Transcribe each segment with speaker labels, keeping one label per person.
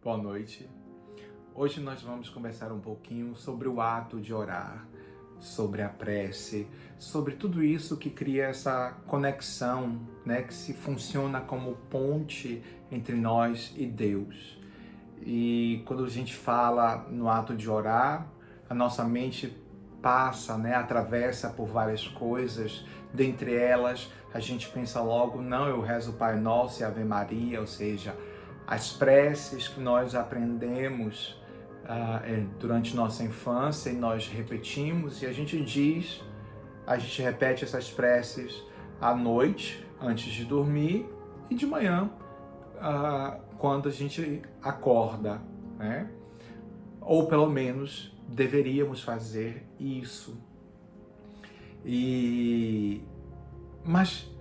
Speaker 1: Boa noite. Hoje nós vamos conversar um pouquinho sobre o ato de orar, sobre a prece, sobre tudo isso que cria essa conexão, que se funciona como ponte entre nós e Deus. E quando a gente fala no ato de orar, a nossa mente passa, atravessa por várias coisas. Dentre elas, a gente pensa logo, não, eu rezo o Pai Nosso e Ave Maria, ou seja, as preces que nós aprendemos durante nossa infância e nós repetimos, e a gente repete essas preces à noite, antes de dormir, e de manhã, quando a gente acorda, né? Ou pelo menos deveríamos fazer isso. Mas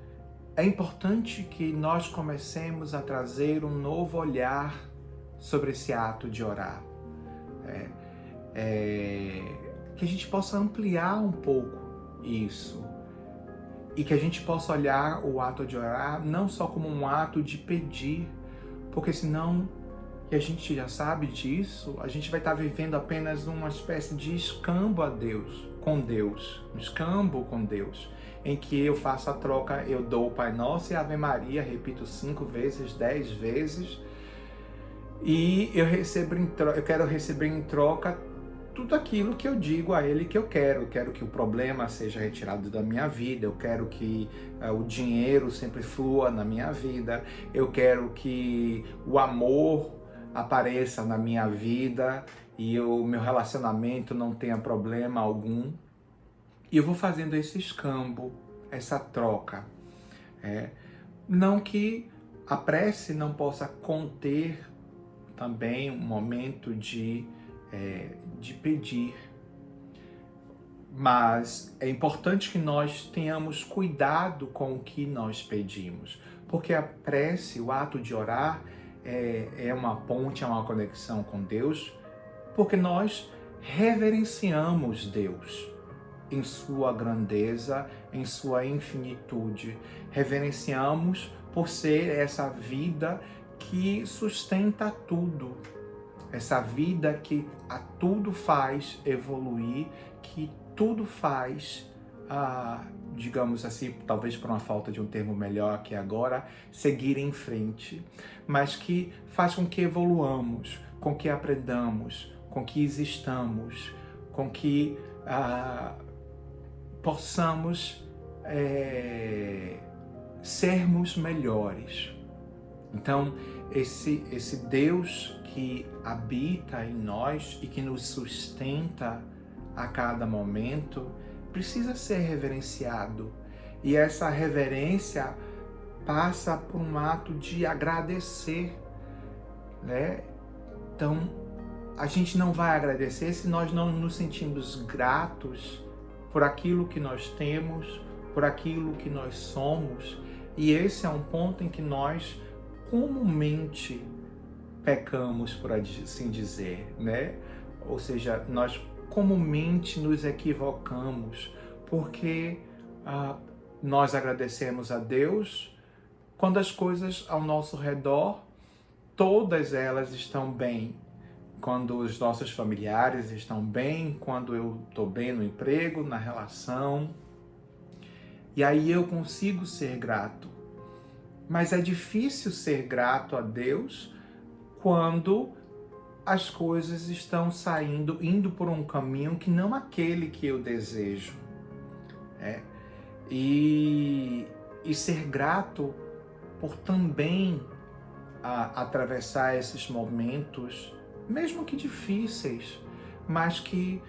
Speaker 1: é importante que nós comecemos a trazer um novo olhar sobre esse ato de orar. Que a gente possa ampliar um pouco isso e que a gente possa olhar o ato de orar não só como um ato de pedir, porque senão, e a gente já sabe disso, a gente vai estar vivendo apenas uma espécie de escambo um escambo com Deus, em que eu faço a troca, eu dou o Pai Nosso e a Ave Maria, repito 5 vezes, 10 vezes, e eu quero receber em troca tudo aquilo que eu digo a Ele que eu quero. Eu quero que o problema seja retirado da minha vida, eu quero que o dinheiro sempre flua na minha vida, eu quero que o amor apareça na minha vida e o meu relacionamento não tenha problema algum. E eu vou fazendo esse escambo, essa troca. Não que a prece não possa conter também um momento de pedir, mas é importante que nós tenhamos cuidado com o que nós pedimos, porque a prece, o ato de orar, é uma ponte, é uma conexão com Deus, porque nós reverenciamos Deus em sua grandeza, em sua infinitude. Reverenciamos por ser essa vida que sustenta tudo, essa vida que a tudo faz evoluir, que tudo faz, digamos assim, talvez por uma falta de um termo melhor aqui agora, seguir em frente, mas que faz com que evoluamos, com que aprendamos, com que existamos, com que possamos sermos melhores. Então, esse Deus que habita em nós e que nos sustenta a cada momento precisa ser reverenciado. E essa reverência passa por um ato de agradecer, Então, a gente não vai agradecer se nós não nos sentimos gratos por aquilo que nós temos, por aquilo que nós somos. E esse é um ponto em que nós comumente pecamos, por assim dizer, Ou seja, nós comumente nos equivocamos, porque nós agradecemos a Deus quando as coisas ao nosso redor, todas elas estão bem. Quando os nossos familiares estão bem, quando eu estou bem no emprego, na relação, e aí eu consigo ser grato. Mas é difícil ser grato a Deus quando as coisas estão indo por um caminho que não aquele que eu desejo. E ser grato por também atravessar esses momentos, mesmo que difíceis, mas que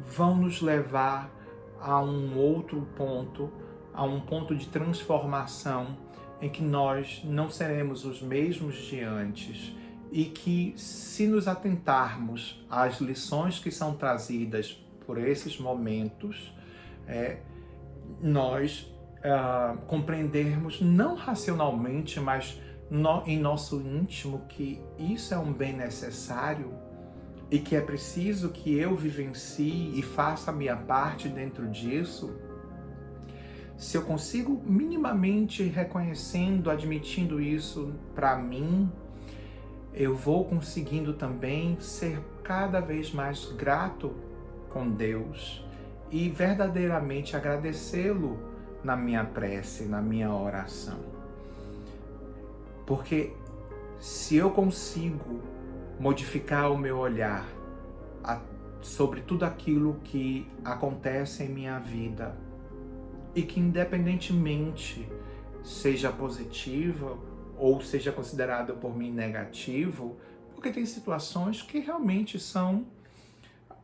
Speaker 1: vão nos levar a um outro ponto, a um ponto de transformação em que nós não seremos os mesmos de antes, e que, se nos atentarmos às lições que são trazidas por esses momentos, nós compreendermos, não racionalmente, mas em nosso íntimo, que isso é um bem necessário e que é preciso que eu vivencie e faça a minha parte dentro disso. Se eu consigo minimamente reconhecendo, admitindo isso para mim, eu vou conseguindo também ser cada vez mais grato com Deus e verdadeiramente agradecê-lo na minha prece, na minha oração. Porque se eu consigo modificar o meu olhar sobre tudo aquilo que acontece em minha vida e que independentemente seja positivo ou seja considerado por mim negativo, porque tem situações que realmente são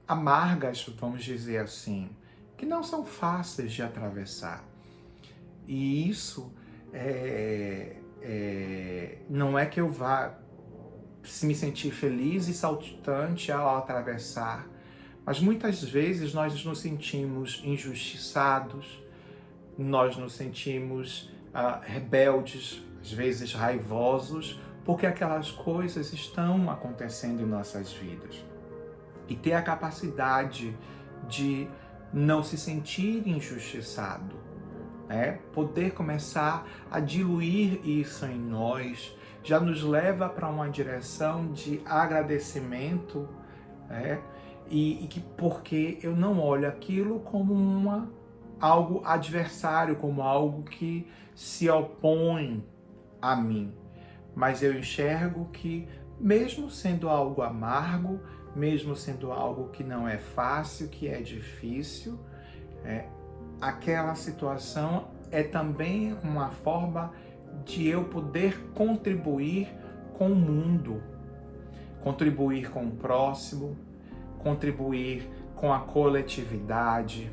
Speaker 1: amargas, vamos dizer assim, que não são fáceis de atravessar. E isso não é que eu vá me sentir feliz e saltitante ao atravessar, mas muitas vezes nós nos sentimos injustiçados, nós nos sentimos rebeldes, às vezes raivosos, porque aquelas coisas estão acontecendo em nossas vidas. E ter a capacidade de não se sentir injustiçado, né? Poder começar a diluir isso em nós, já nos leva para uma direção de agradecimento, né? E que porque eu não olho aquilo como algo adversário, como algo que se opõe a mim, mas eu enxergo que mesmo sendo algo amargo, mesmo sendo algo que não é fácil, que é difícil, aquela situação é também uma forma de eu poder contribuir com o mundo, contribuir com o próximo, contribuir com a coletividade,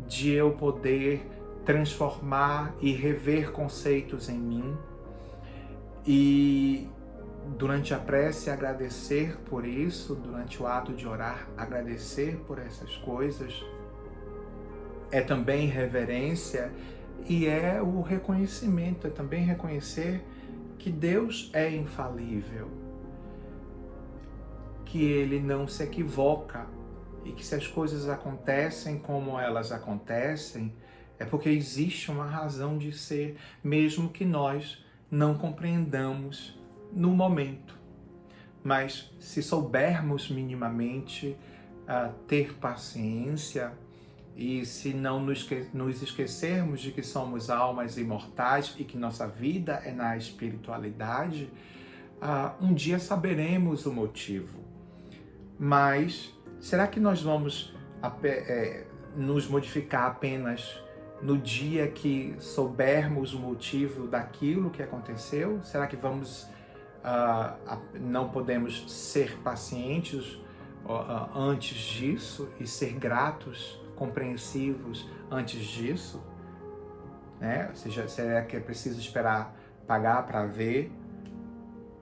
Speaker 1: de eu poder transformar e rever conceitos em mim e durante a prece agradecer por isso, durante o ato de orar agradecer por essas coisas, é também reverência e é o reconhecimento, é também reconhecer que Deus é infalível, que Ele não se equivoca e que se as coisas acontecem como elas acontecem, é porque existe uma razão de ser, mesmo que nós não compreendamos no momento. Mas se soubermos minimamente ter paciência e se não nos esquecermos de que somos almas imortais e que nossa vida é na espiritualidade, um dia saberemos o motivo. Mas será que nós vamos nos modificar apenas no dia que soubermos o motivo daquilo que aconteceu? Será que não podemos ser pacientes antes disso e ser gratos, compreensivos antes disso? Ou seja, será que é preciso esperar pagar para ver,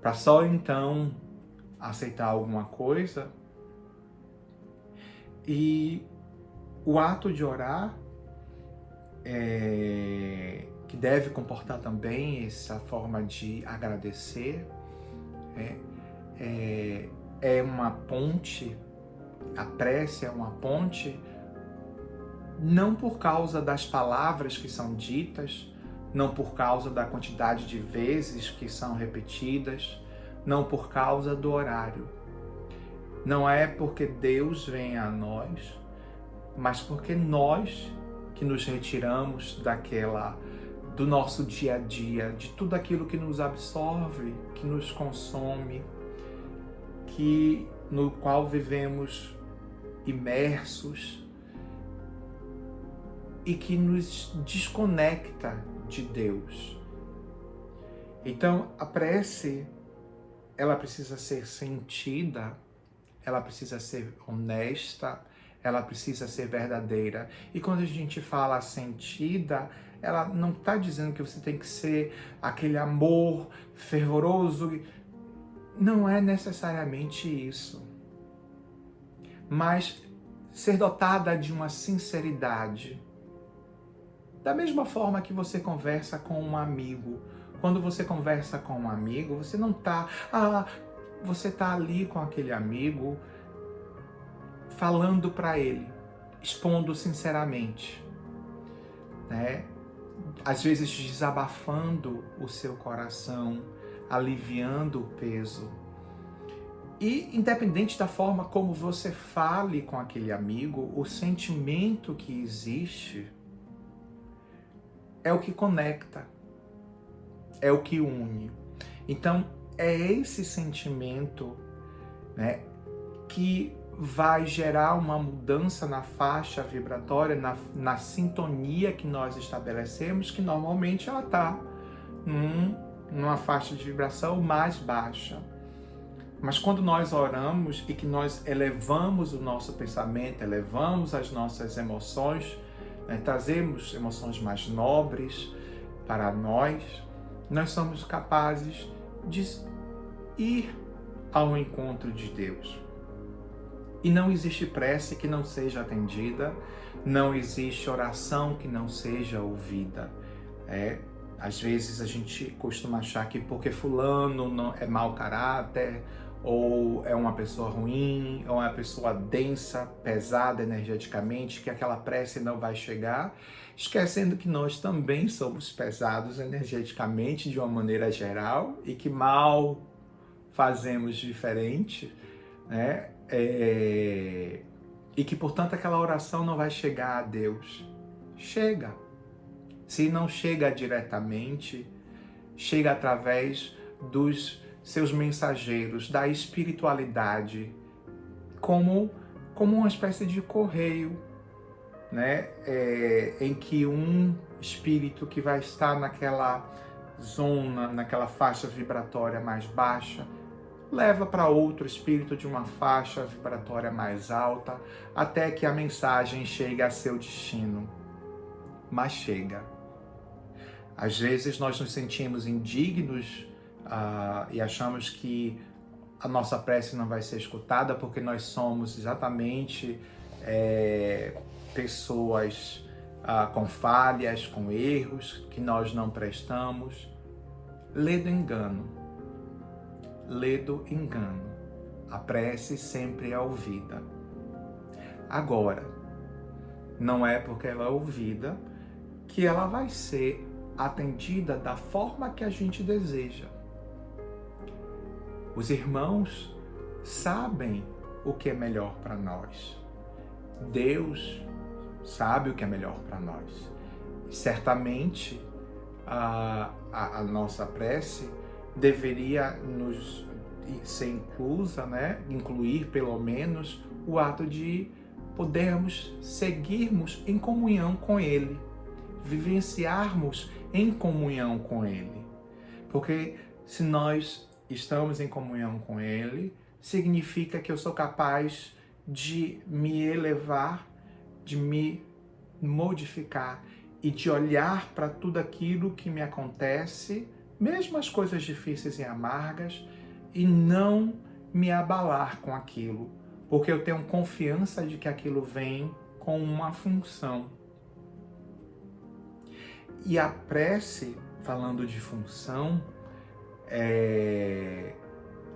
Speaker 1: para só então aceitar alguma coisa? E o ato de orar, que deve comportar também essa forma de agradecer, é uma ponte, a prece é uma ponte, não por causa das palavras que são ditas, não por causa da quantidade de vezes que são repetidas, não por causa do horário. Não é porque Deus vem a nós, mas porque nós que nos retiramos do nosso dia a dia, de tudo aquilo que nos absorve, que nos consome, no qual vivemos imersos e que nos desconecta de Deus. Então, a prece, ela precisa ser sentida, ela precisa ser honesta, ela precisa ser verdadeira. E quando a gente fala sentida, ela não está dizendo que você tem que ser aquele amor fervoroso. Não é necessariamente isso. Mas ser dotada de uma sinceridade. Da mesma forma que você conversa com um amigo. Quando você conversa com um amigo, você não está... você está ali com aquele amigo, falando para ele, expondo sinceramente, né? Às vezes desabafando o seu coração, aliviando o peso. E independente da forma como você fale com aquele amigo, o sentimento que existe é o que conecta, é o que une. Então, é esse sentimento, né, que vai gerar uma mudança na faixa vibratória, na sintonia que nós estabelecemos, que normalmente ela está numa faixa de vibração mais baixa. Mas quando nós oramos e que nós elevamos o nosso pensamento, elevamos as nossas emoções, né, trazemos emoções mais nobres para nós somos capazes de ir ao encontro de Deus. E não existe prece que não seja atendida, não existe oração que não seja ouvida. Às vezes a gente costuma achar que porque fulano não é mau caráter, ou é uma pessoa ruim, ou é uma pessoa densa, pesada energeticamente, que aquela prece não vai chegar, esquecendo que nós também somos pesados energeticamente de uma maneira geral e que mal fazemos diferente, né? E que, portanto, aquela oração não vai chegar a Deus. Chega. Se não chega diretamente, chega através dos seus mensageiros, da espiritualidade, como uma espécie de correio, né? Em que um espírito que vai estar naquela zona, naquela faixa vibratória mais baixa, leva para outro espírito de uma faixa vibratória mais alta, até que a mensagem chegue a seu destino. Mas chega. Às vezes nós nos sentimos indignos e achamos que a nossa prece não vai ser escutada porque nós somos exatamente pessoas com falhas, com erros, que nós não prestamos. Lê do engano. Lê do engano. A prece sempre é ouvida. Agora, não é porque ela é ouvida que ela vai ser atendida da forma que a gente deseja. Os irmãos sabem o que é melhor para nós. Deus sabe o que é melhor para nós. Certamente a nossa prece deveria ser inclusa, né? Incluir pelo menos o ato de podermos seguirmos em comunhão com Ele, vivenciarmos em comunhão com Ele. Porque se nós estamos em comunhão com Ele, significa que eu sou capaz de me elevar, de me modificar e de olhar para tudo aquilo que me acontece, mesmo as coisas difíceis e amargas, e não me abalar com aquilo, porque eu tenho confiança de que aquilo vem com uma função. E a prece, falando de função,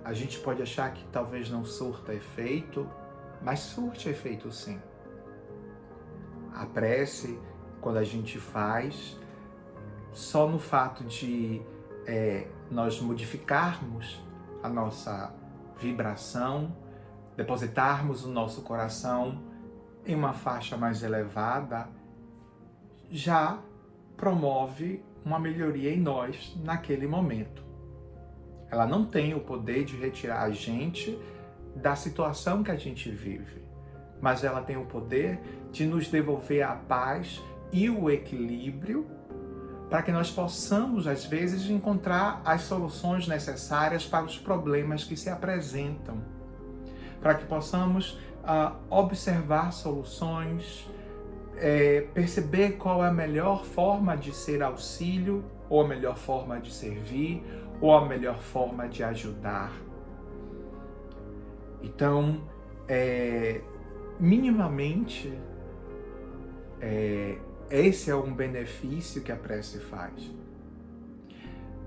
Speaker 1: a gente pode achar que talvez não surta efeito, mas surte efeito sim. A prece, quando a gente faz, só no fato de nós modificarmos a nossa vibração, depositarmos o nosso coração em uma faixa mais elevada, já promove uma melhoria em nós naquele momento. Ela não tem o poder de retirar a gente da situação que a gente vive, mas ela tem o poder de nos devolver a paz e o equilíbrio para que nós possamos, às vezes, encontrar as soluções necessárias para os problemas que se apresentam, para que possamos observar soluções, perceber qual é a melhor forma de ser auxílio, ou a melhor forma de servir, ou a melhor forma de ajudar. Então, minimamente, esse é um benefício que a prece faz.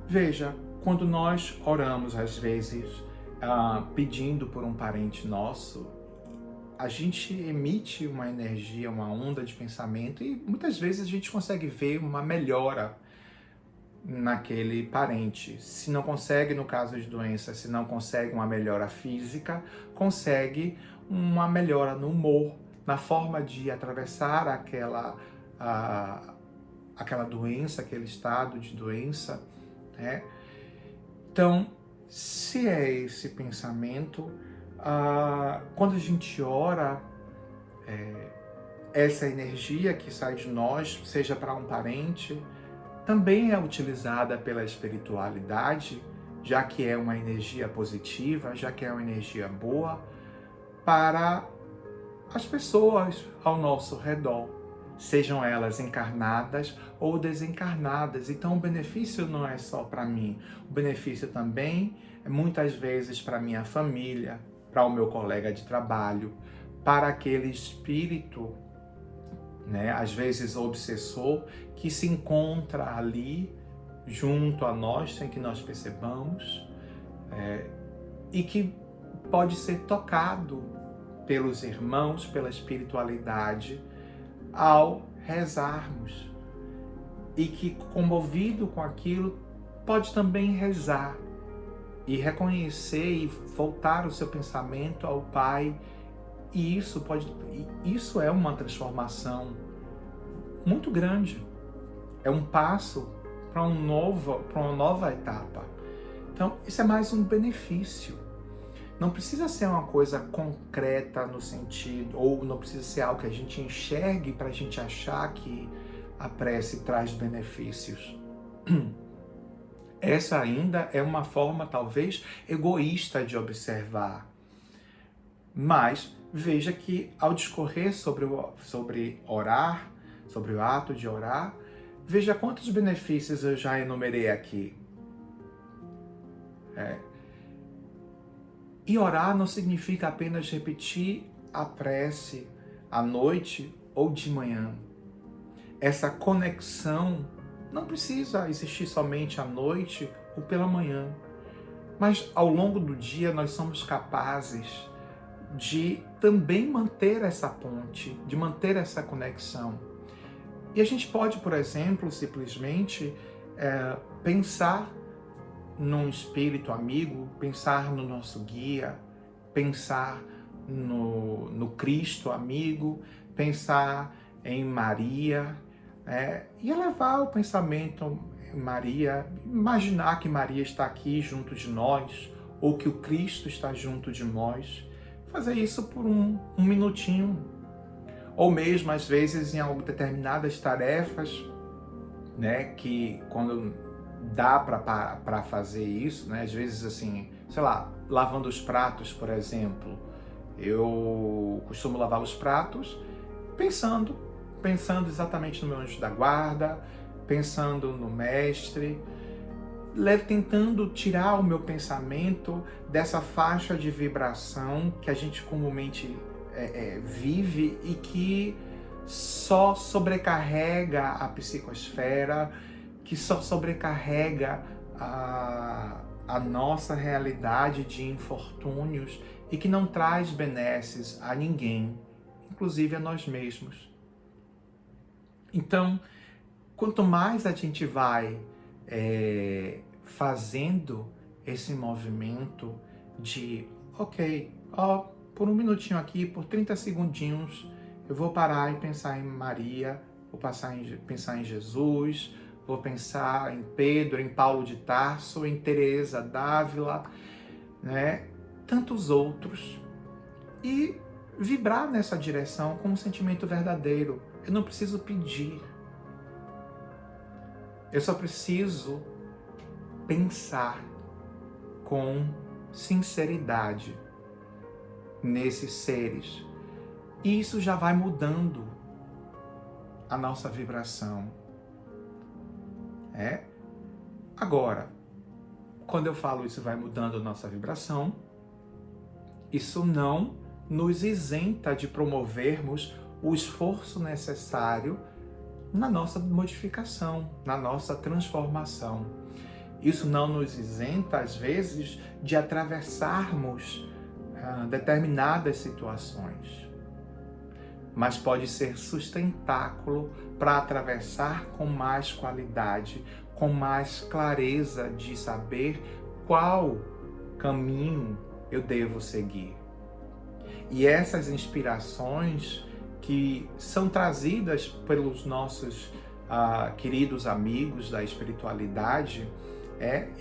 Speaker 1: Veja, quando nós oramos, às vezes, pedindo por um parente nosso, a gente emite uma energia, uma onda de pensamento e muitas vezes a gente consegue ver uma melhora. naquele parente. Se não consegue, no caso de doença, se não consegue uma melhora física, consegue uma melhora no humor, na forma de atravessar aquela doença, aquele estado de doença, né? Então, se é esse pensamento, quando a gente ora, essa energia que sai de nós, seja para um parente, também é utilizada pela espiritualidade, já que é uma energia positiva, já que é uma energia boa, para as pessoas ao nosso redor, sejam elas encarnadas ou desencarnadas. Então o benefício não é só para mim, o benefício também é muitas vezes para minha família, para o meu colega de trabalho, para aquele espírito, né, às vezes obsessor, que se encontra ali junto a nós, sem que nós percebamos, e que pode ser tocado pelos irmãos, pela espiritualidade, ao rezarmos. E que, comovido com aquilo, pode também rezar e reconhecer e voltar o seu pensamento ao Pai. E isso é uma transformação muito grande. É um passo para uma nova etapa. Então, isso é mais um benefício. Não precisa ser uma coisa concreta no sentido, ou não precisa ser algo que a gente enxergue para a gente achar que a prece traz benefícios. Essa ainda é uma forma, talvez, egoísta de observar. Mas veja que, ao discorrer sobre orar, sobre o ato de orar, veja quantos benefícios eu já enumerei aqui. E orar não significa apenas repetir a prece à noite ou de manhã. Essa conexão não precisa existir somente à noite ou pela manhã, mas ao longo do dia nós somos capazes de também manter essa ponte, de manter essa conexão. E a gente pode, por exemplo, simplesmente pensar num espírito amigo, pensar no nosso guia, pensar no Cristo amigo, pensar em Maria, e elevar o pensamento em Maria, imaginar que Maria está aqui junto de nós, ou que o Cristo está junto de nós. Fazer isso por um minutinho, ou mesmo às vezes em determinadas tarefas, né, que quando dá para fazer isso, né, às vezes assim, sei lá, lavando os pratos, por exemplo, eu costumo lavar os pratos pensando exatamente no meu anjo da guarda, pensando no mestre, tentando tirar o meu pensamento dessa faixa de vibração que a gente comumente vive e que só sobrecarrega a psicosfera, que só sobrecarrega a nossa realidade de infortúnios e que não traz benesses a ninguém, inclusive a nós mesmos. Então, quanto mais a gente vai fazendo esse movimento de, por um minutinho aqui, por 30 segundinhos, eu vou parar e pensar em Maria, vou pensar em Jesus, vou pensar em Pedro, em Paulo de Tarso, em Teresa d'Ávila, né? Tantos outros, e vibrar nessa direção com um sentimento verdadeiro. Eu não preciso pedir, eu só preciso pensar com sinceridade nesses seres. E isso já vai mudando a nossa vibração. Agora, quando eu falo isso vai mudando a nossa vibração, isso não nos isenta de promovermos o esforço necessário na nossa modificação, na nossa transformação. Isso não nos isenta, às vezes, de atravessarmos determinadas situações, mas pode ser sustentáculo para atravessar com mais qualidade, com mais clareza de saber qual caminho eu devo seguir. E essas inspirações que são trazidas pelos nossos queridos amigos da espiritualidade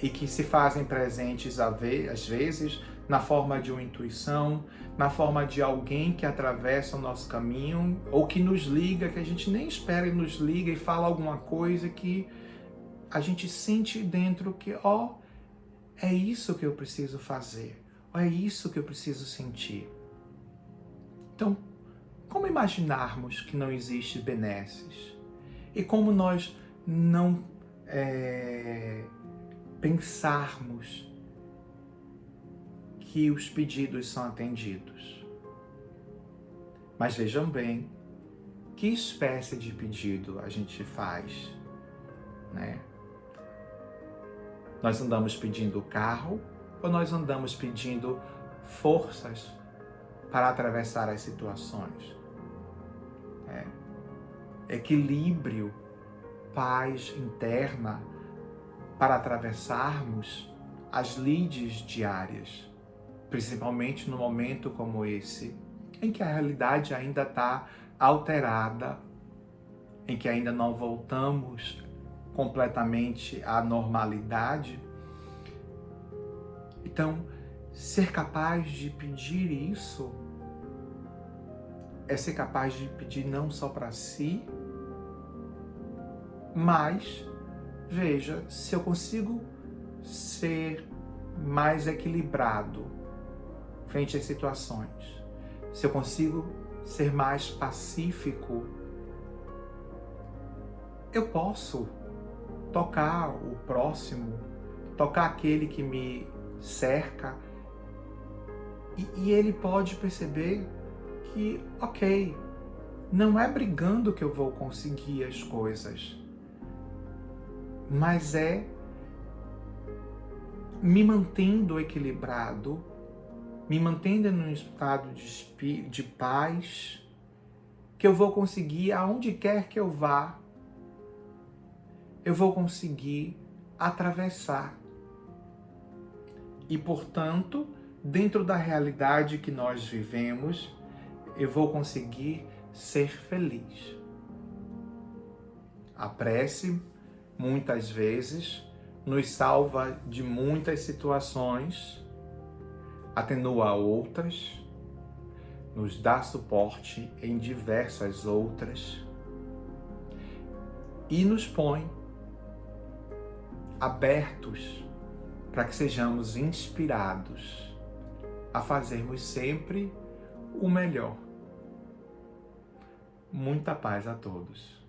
Speaker 1: e que se fazem presentes às vezes na forma de uma intuição, na forma de alguém que atravessa o nosso caminho ou que nos liga, que a gente nem espera e nos liga e fala alguma coisa que a gente sente dentro que, é isso que eu preciso fazer, é isso que eu preciso sentir. Então, como imaginarmos que não existe benesses? E como nós não pensarmos que os pedidos são atendidos? Mas vejam bem, que espécie de pedido a gente faz, né? Nós andamos pedindo carro ou nós andamos pedindo forças para atravessar as situações? Equilíbrio, paz interna para atravessarmos as lides diárias, principalmente num momento como esse, em que a realidade ainda está alterada, em que ainda não voltamos completamente à normalidade. Então, ser capaz de pedir isso é ser capaz de pedir não só para si, mas, veja, se eu consigo ser mais equilibrado frente às situações, se eu consigo ser mais pacífico, eu posso tocar o próximo, tocar aquele que me cerca, e ele pode perceber que, ok, não é brigando que eu vou conseguir as coisas, mas é me mantendo equilibrado, me mantendo num estado de paz, que eu vou conseguir, aonde quer que eu vá, eu vou conseguir atravessar. E, portanto, dentro da realidade que nós vivemos, eu vou conseguir ser feliz. A prece, muitas vezes, nos salva de muitas situações, atenua outras, nos dá suporte em diversas outras e nos põe abertos para que sejamos inspirados a fazermos sempre o melhor. Muita paz a todos.